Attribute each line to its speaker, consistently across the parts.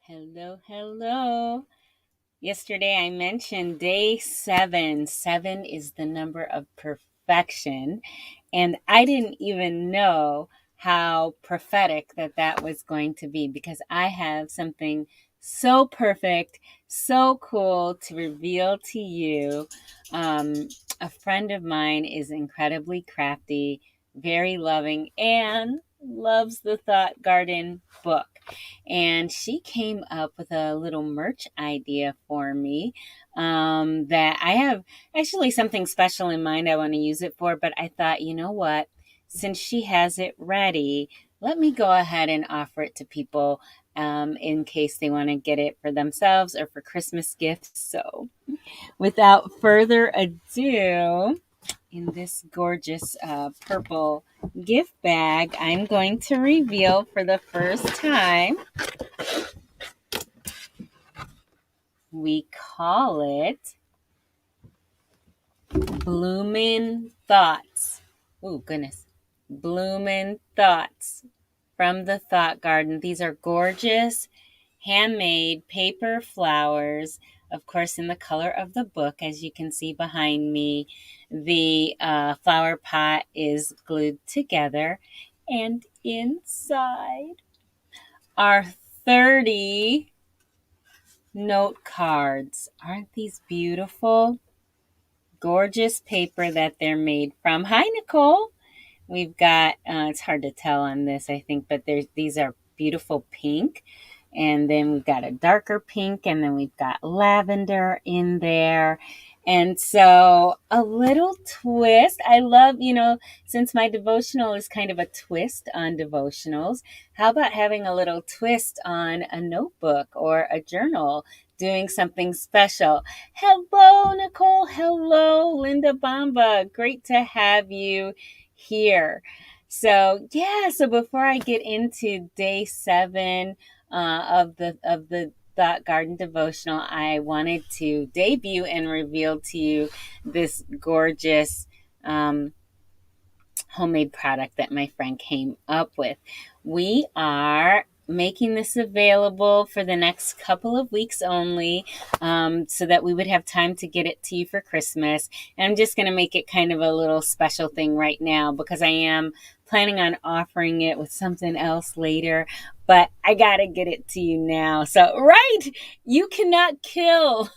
Speaker 1: Hello, hello. Yesterday I mentioned day seven. Seven is the number of perfection. And I didn't even know how prophetic that was going to be because I have something so perfect, so cool to reveal to you. A friend of mine is incredibly crafty, very loving, and loves the Thought Garden book. And she came up with a little merch idea for me that I have actually something special in mind I want to use it for, but I thought, you know what? Since she has it ready, let me go ahead and offer it to people in case they want to get it for themselves or for Christmas gifts. So, without further ado, in this gorgeous purple gift bag, I'm going to reveal for the first time. We call it Bloomin' Thoughts. Oh, goodness. Bloomin' Thoughts from the Thought Garden. These are gorgeous, handmade paper flowers, of course, in the color of the book, as you can see behind me. The flower pot is glued together, and inside are 30 note cards. Aren't these beautiful? Gorgeous paper that they're made from. Hi, Nicole. We've got, it's hard to tell on this, I think, but these are beautiful pink. And then we've got a darker pink, and then we've got lavender in there. And so a little twist. I love, since my devotional is kind of a twist on devotionals, how about having a little twist on a notebook or a journal, doing something special? Hello, Nicole. Hello, Linda Bamba. Great to have you here. So before I get into day seven of the Thought Garden devotional, I wanted to debut and reveal to you this gorgeous homemade product that my friend came up with. We are making this available for the next couple of weeks only, so that we would have time to get it to you for Christmas. And I'm just going to make it kind of a little special thing right now because I am planning on offering it with something else later, but I got to get it to you now. So, right, you cannot kill.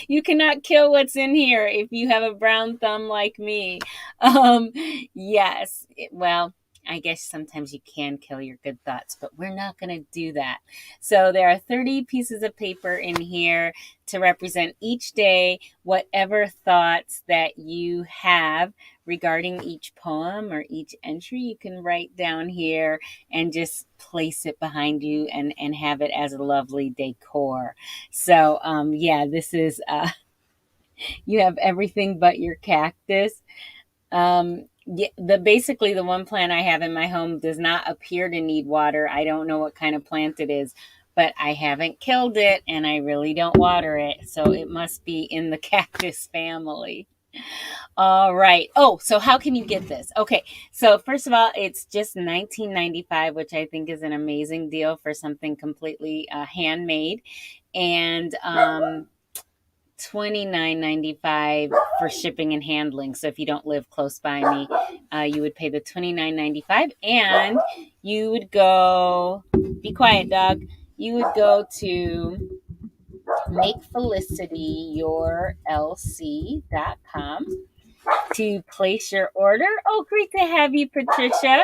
Speaker 1: You cannot kill what's in here if you have a brown thumb like me. Um, yes. Well, I guess sometimes you can kill your good thoughts, but we're not going to do that. So there are 30 pieces of paper in here to represent each day whatever thoughts that you have regarding each poem or each entry. You can write down here and just place it behind you and have it as a lovely decor. So, this is, you have everything but your cactus. Basically the one plant I have in my home does not appear to need water. I don't know what kind of plant it is, but I haven't killed it and I really don't water it. So it must be in the cactus family. All right. Oh, so how can you get this? Okay. So first of all, it's just $19.95, which I think is an amazing deal for something completely handmade. And $29.95 for shipping and handling. So if you don't live close by me, you would pay the $29.95, and you would go. Be quiet, dog. You would go to makefelicityyourlc.com to place your order. Oh, great to have you, Patricia.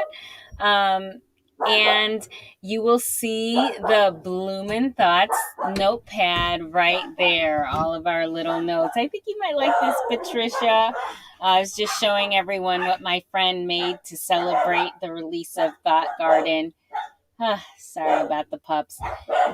Speaker 1: Um, and you will see the Bloomin' Thoughts notepad right there, all of our little notes. I think you might like this, Patricia. I was just showing everyone what my friend made to celebrate the release of Thought Garden. Sorry about the pups.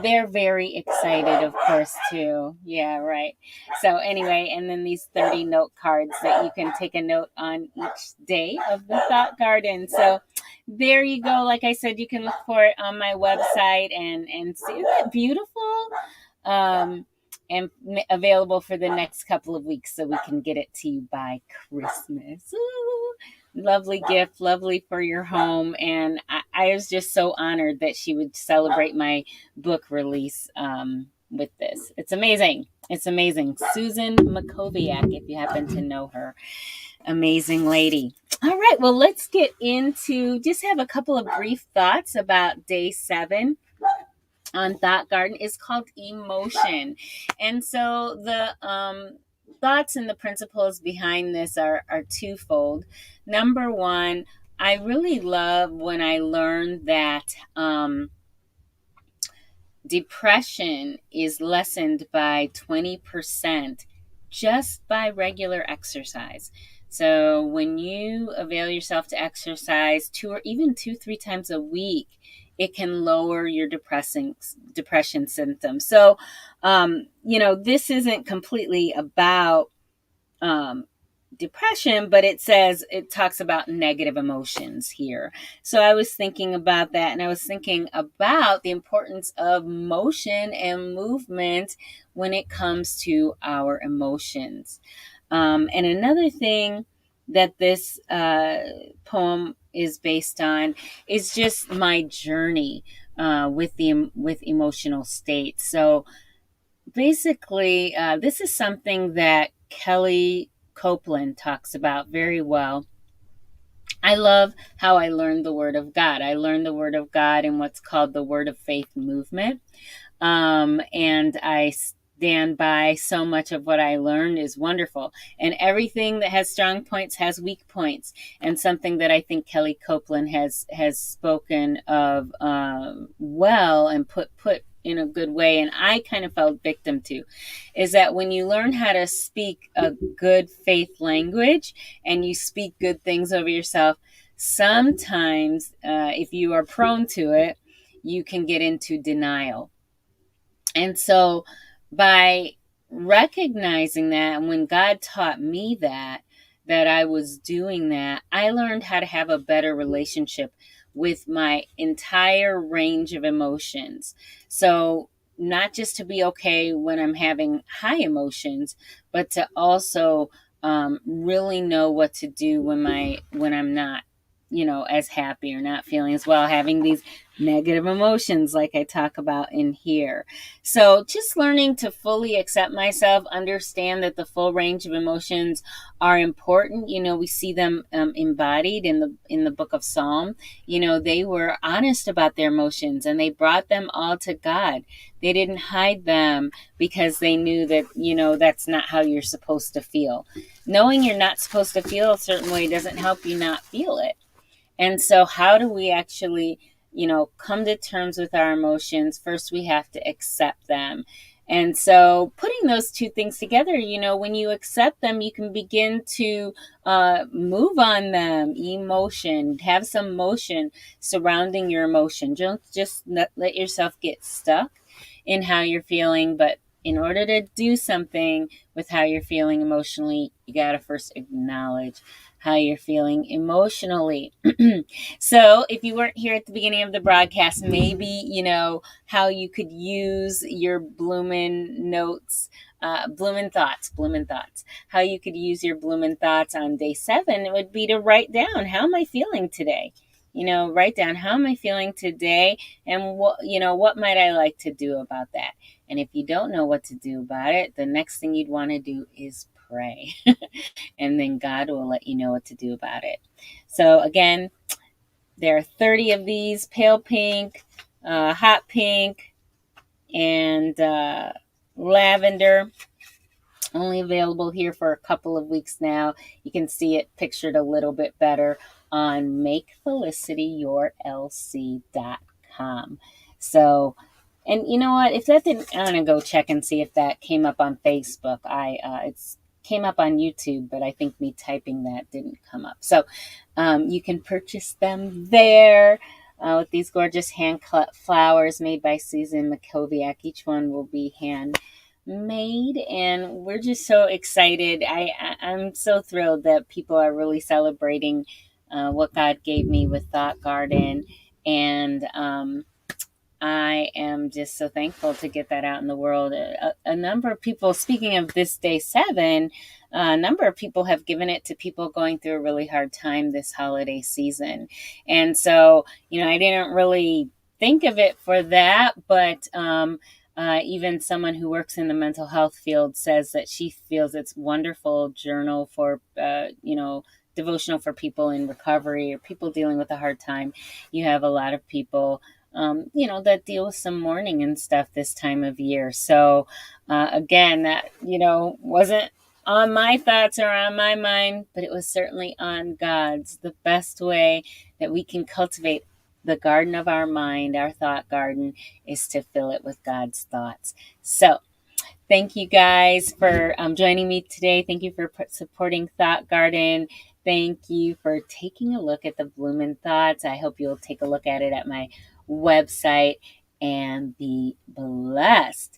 Speaker 1: They're very excited, of course, too. Yeah, right. So anyway, and then these 30 note cards that you can take a note on each day of the Thought Garden. So there you go. Like I said, you can look for it on my website and see. Isn't that beautiful? And available for the next couple of weeks so we can get it to you by Christmas. Ooh, lovely gift, lovely for your home. And I was just so honored that she would celebrate my book release with this. It's amazing. It's amazing. Susan Makoviak, if you happen to know her. Amazing lady. All right, well, let's get into just have a couple of brief thoughts about day 7 on Thought Garden. Is called emotion. And so the thoughts and the principles behind this are twofold. Number one, I really love when I learned that depression is lessened by 20% just by regular exercise. So when you avail yourself to exercise 2, 3 times a week, it can lower your depression symptoms. So, this isn't completely about depression, but it talks about negative emotions here. So I was thinking about that, and I was thinking about the importance of motion and movement when it comes to our emotions. And another thing that this poem is based on is just my journey with emotional states. So basically, this is something that Kelly Copeland talks about very well. I love how I learned the Word of God. I learned the Word of God in what's called the Word of Faith movement. And I stand by so much of what I learned is wonderful. And everything that has strong points has weak points. And something that I think Kelly Copeland has spoken of well and put in a good way, and I kind of fell victim to, is that when you learn how to speak a good faith language and you speak good things over yourself, sometimes if you are prone to it, you can get into denial. And so by recognizing that, and when God taught me that I was doing that, I learned how to have a better relationship with my entire range of emotions. So not just to be okay when I'm having high emotions, but to also really know what to do when I'm not, as happy or not feeling as well, having these negative emotions like I talk about in here. So just learning to fully accept myself, understand that the full range of emotions are important. We see them embodied in the book of Psalm. They were honest about their emotions and they brought them all to God. They didn't hide them because they knew that, that's not how you're supposed to feel. Knowing you're not supposed to feel a certain way doesn't help you not feel it. And so how do we actually, come to terms with our emotions? First, we have to accept them. And so putting those two things together, when you accept them, you can begin to move on them. Emotion, have some motion surrounding your emotion. Don't just let yourself get stuck in how you're feeling, but in order to do something with how you're feeling emotionally, you got to first acknowledge how you're feeling emotionally. So if you weren't here at the beginning of the broadcast, maybe how you could use your Bloomin' Notes, Bloomin' Thoughts, how you could use your Bloomin' Thoughts on day 7. It would be to write down, how am I feeling today? Write down, how am I feeling today? And what might I like to do about that? And if you don't know what to do about it, the next thing you'd want to do is pray. And then God will let you know what to do about it. So again, there are 30 of these: pale pink, hot pink, and lavender. Only available here for a couple of weeks now. You can see it pictured a little bit better on makefelicityyourlc.com. So, and you know what? If that didn't, I'm gonna go check and see if that came up on Facebook. It's came up on YouTube, but I think me typing that didn't come up. So, you can purchase them there. With these gorgeous hand cut flowers made by Susan Makoviak. Each one will be hand made, and we're just so excited. I'm so thrilled that people are really celebrating what God gave me with Thought Garden, and I am just so thankful to get that out in the world. A number of people, speaking of this day 7, a number of people have given it to people going through a really hard time this holiday season. And so, I didn't really think of it for that, but even someone who works in the mental health field says that she feels it's wonderful journal for, devotional for people in recovery or people dealing with a hard time. You have a lot of people, that deal with some mourning and stuff this time of year. So, again, that, wasn't on my thoughts or on my mind, but it was certainly on God's. The best way that we can cultivate the garden of our mind, our thought garden, is to fill it with God's thoughts. So, thank you guys for joining me today. Thank you for supporting Thought Garden. Thank you for taking a look at the Bloomin' Thoughts. I hope you'll take a look at it at my website and be blessed.